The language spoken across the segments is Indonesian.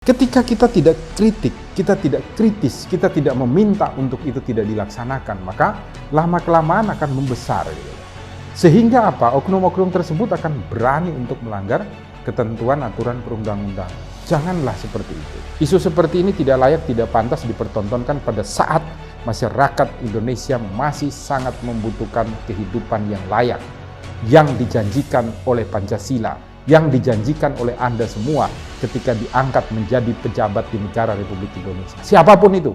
Ketika kita tidak kritik, kita tidak kritis, kita tidak meminta untuk itu tidak dilaksanakan, maka lama-kelamaan akan membesar. Sehingga apa? Oknum-oknum tersebut akan berani untuk melanggar ketentuan aturan perundang-undangan. Janganlah seperti itu. Isu seperti ini tidak layak, tidak pantas dipertontonkan pada saat masyarakat Indonesia masih sangat membutuhkan kehidupan yang layak, yang dijanjikan oleh Pancasila, yang dijanjikan oleh Anda semua ketika diangkat menjadi pejabat di negara Republik Indonesia. Siapapun itu.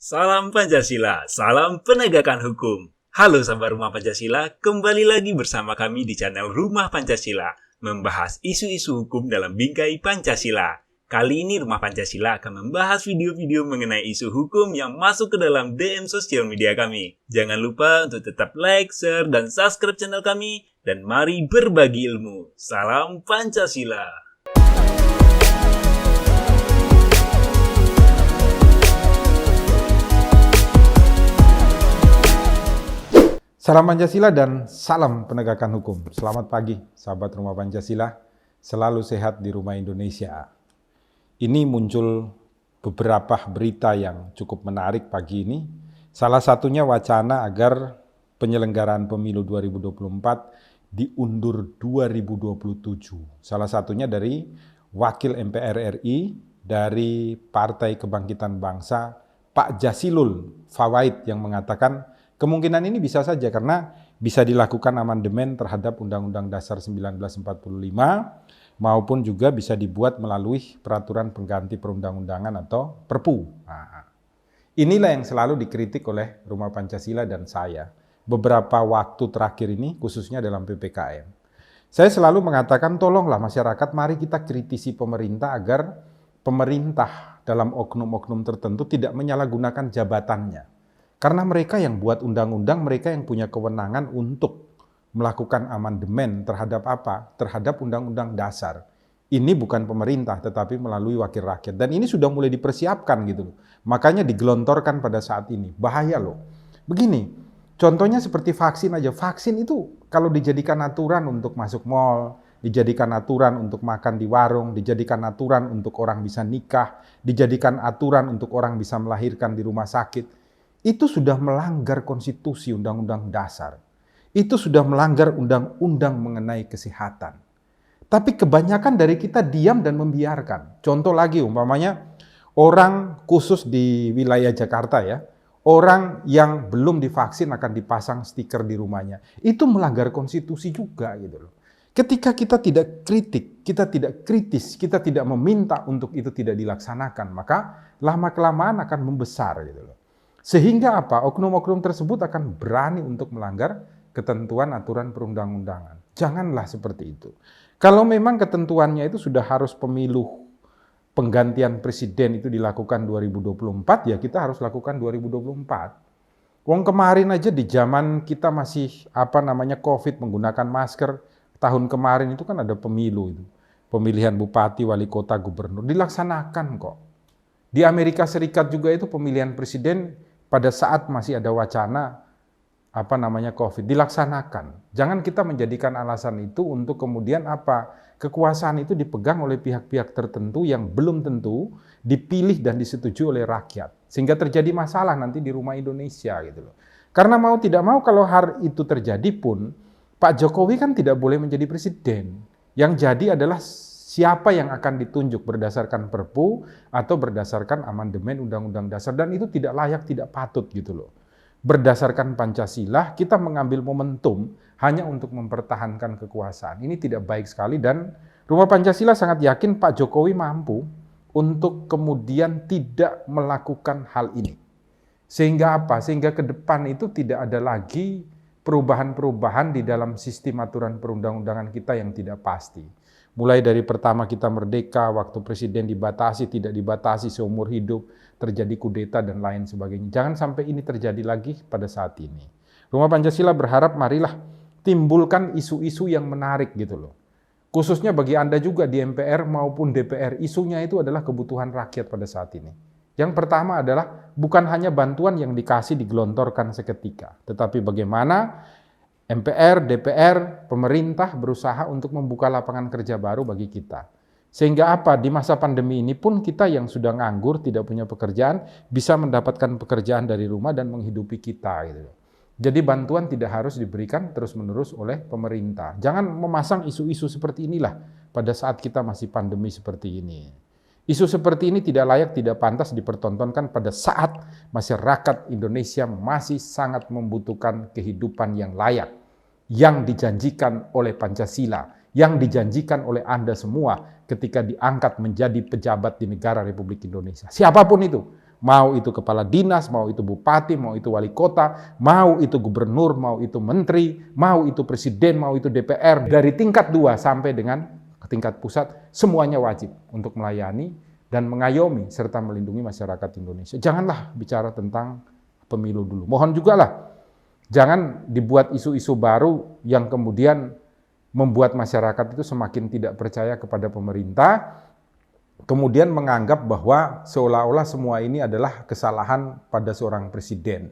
Salam Pancasila, salam penegakan hukum. Halo sahabat Rumah Pancasila, kembali lagi bersama kami di channel Rumah Pancasila, membahas isu-isu hukum dalam bingkai Pancasila. Kali ini Rumah Pancasila akan membahas video-video mengenai isu hukum yang masuk ke dalam DM sosial media kami. Jangan lupa untuk tetap like, share, dan subscribe channel kami. Dan mari berbagi ilmu. Salam Pancasila. Salam Pancasila dan salam penegakan hukum. Selamat pagi sahabat Rumah Pancasila. Selalu sehat di rumah Indonesia. Ini muncul beberapa berita yang cukup menarik pagi ini. Salah satunya wacana agar penyelenggaraan pemilu 2024 diundur 2027. Salah satunya dari Wakil MPR RI dari Partai Kebangkitan Bangsa, Pak Jasilul Fawait, yang mengatakan kemungkinan ini bisa saja karena bisa dilakukan amandemen terhadap Undang-Undang Dasar 1945 maupun juga bisa dibuat melalui peraturan pengganti perundang-undangan atau Perpu. Nah, inilah yang selalu dikritik oleh Rumah Pancasila dan saya beberapa waktu terakhir ini, khususnya dalam PPKM. Saya selalu mengatakan tolonglah masyarakat, mari kita kritisi pemerintah agar pemerintah dalam oknum-oknum tertentu tidak menyalahgunakan jabatannya. Karena mereka yang buat undang-undang, mereka yang punya kewenangan untuk melakukan amandemen terhadap apa? Terhadap undang-undang dasar. Ini bukan pemerintah, tetapi melalui wakil rakyat. Dan ini sudah mulai dipersiapkan gitu loh. Makanya digelontorkan pada saat ini. Bahaya loh. Begini, contohnya seperti vaksin aja. Vaksin itu kalau dijadikan aturan untuk masuk mal, dijadikan aturan untuk makan di warung, dijadikan aturan untuk orang bisa nikah, dijadikan aturan untuk orang bisa melahirkan di rumah sakit, itu sudah melanggar konstitusi undang-undang dasar. Itu sudah melanggar undang-undang mengenai kesehatan. Tapi kebanyakan dari kita diam dan membiarkan. Contoh lagi umpamanya orang khusus di wilayah Jakarta ya, orang yang belum divaksin akan dipasang stiker di rumahnya. Itu melanggar konstitusi juga gitu loh. Ketika kita tidak kritik, kita tidak kritis, kita tidak meminta untuk itu tidak dilaksanakan, maka lama-kelamaan akan membesar gitu loh. Sehingga apa? Oknum-oknum tersebut akan berani untuk melanggar ketentuan aturan perundang-undangan. Janganlah seperti itu. Kalau memang ketentuannya itu sudah harus pemilu penggantian presiden itu dilakukan 2024, ya kita harus lakukan 2024. Wong kemarin aja di zaman kita masih COVID menggunakan masker, tahun kemarin itu kan ada pemilu itu. Pemilihan bupati, wali kota, gubernur dilaksanakan kok. Di Amerika Serikat juga itu pemilihan presiden pada saat masih ada wacana COVID dilaksanakan. Jangan kita menjadikan alasan itu untuk kemudian kekuasaan itu dipegang oleh pihak-pihak tertentu yang belum tentu dipilih dan disetujui oleh rakyat. Sehingga terjadi masalah nanti di rumah Indonesia gitu loh. Karena mau tidak mau kalau hal itu terjadi pun Pak Jokowi kan tidak boleh menjadi presiden. Yang jadi adalah siapa yang akan ditunjuk berdasarkan Perpu atau berdasarkan amandemen Undang-Undang Dasar, dan itu tidak layak, tidak patut gitu loh. Berdasarkan Pancasila, kita mengambil momentum hanya untuk mempertahankan kekuasaan. Ini tidak baik sekali dan Rumah Pancasila sangat yakin Pak Jokowi mampu untuk kemudian tidak melakukan hal ini. Sehingga apa? Sehingga ke depan itu tidak ada lagi perubahan-perubahan di dalam sistem aturan perundang-undangan kita yang tidak pasti. Mulai dari pertama kita merdeka, waktu presiden dibatasi, tidak dibatasi seumur hidup, terjadi kudeta dan lain sebagainya. Jangan sampai ini terjadi lagi pada saat ini. Rumah Pancasila berharap marilah timbulkan isu-isu yang menarik gitu loh. Khususnya bagi Anda juga di MPR maupun DPR, isunya itu adalah kebutuhan rakyat pada saat ini. Yang pertama adalah bukan hanya bantuan yang dikasih digelontorkan seketika, tetapi bagaimana MPR, DPR, pemerintah berusaha untuk membuka lapangan kerja baru bagi kita. Sehingga apa? Di masa pandemi ini pun kita yang sudah nganggur, tidak punya pekerjaan, bisa mendapatkan pekerjaan dari rumah dan menghidupi kita. Gitu. Jadi bantuan tidak harus diberikan terus-menerus oleh pemerintah. Jangan memasang isu-isu seperti inilah pada saat kita masih pandemi seperti ini. Isu seperti ini tidak layak, tidak pantas dipertontonkan pada saat masyarakat Indonesia masih sangat membutuhkan kehidupan yang layak, yang dijanjikan oleh Pancasila, yang dijanjikan oleh Anda semua ketika diangkat menjadi pejabat di negara Republik Indonesia. Siapapun itu, mau itu kepala dinas, mau itu bupati, mau itu wali kota, mau itu gubernur, mau itu menteri, mau itu presiden, mau itu DPR, dari tingkat 2 sampai dengan tingkat pusat, semuanya wajib untuk melayani dan mengayomi serta melindungi masyarakat Indonesia. Janganlah bicara tentang pemilu dulu. Mohon juga lah, jangan dibuat isu-isu baru yang kemudian membuat masyarakat itu semakin tidak percaya kepada pemerintah, kemudian menganggap bahwa seolah-olah semua ini adalah kesalahan pada seorang presiden.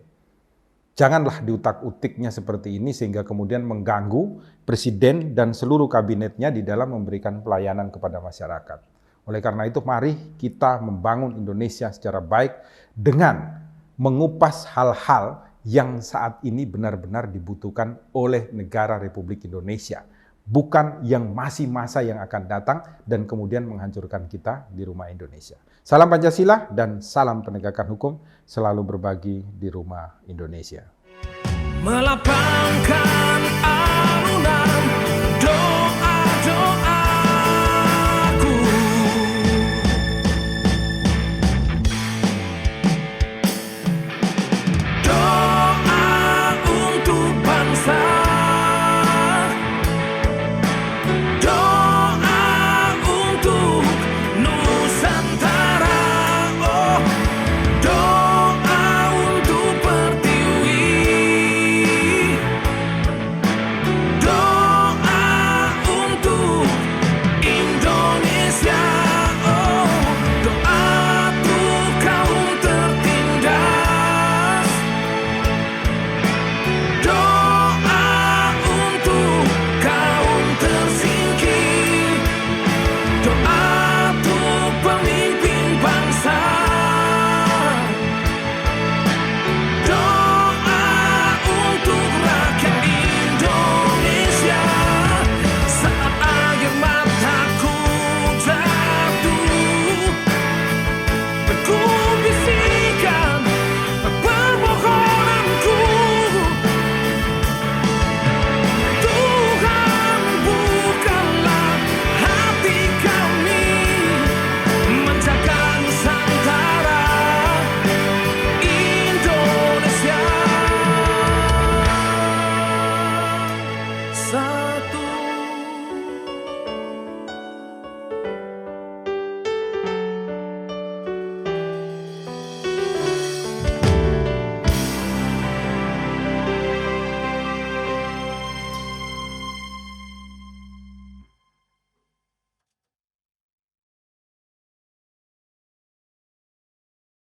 Janganlah diutak-utiknya seperti ini sehingga kemudian mengganggu presiden dan seluruh kabinetnya di dalam memberikan pelayanan kepada masyarakat. Oleh karena itu, mari kita membangun Indonesia secara baik dengan mengupas hal-hal yang saat ini benar-benar dibutuhkan oleh negara Republik Indonesia. Bukan yang masih masa yang akan datang dan kemudian menghancurkan kita di rumah Indonesia. Salam Pancasila dan salam penegakan hukum selalu berbagi di rumah Indonesia. Melapangkan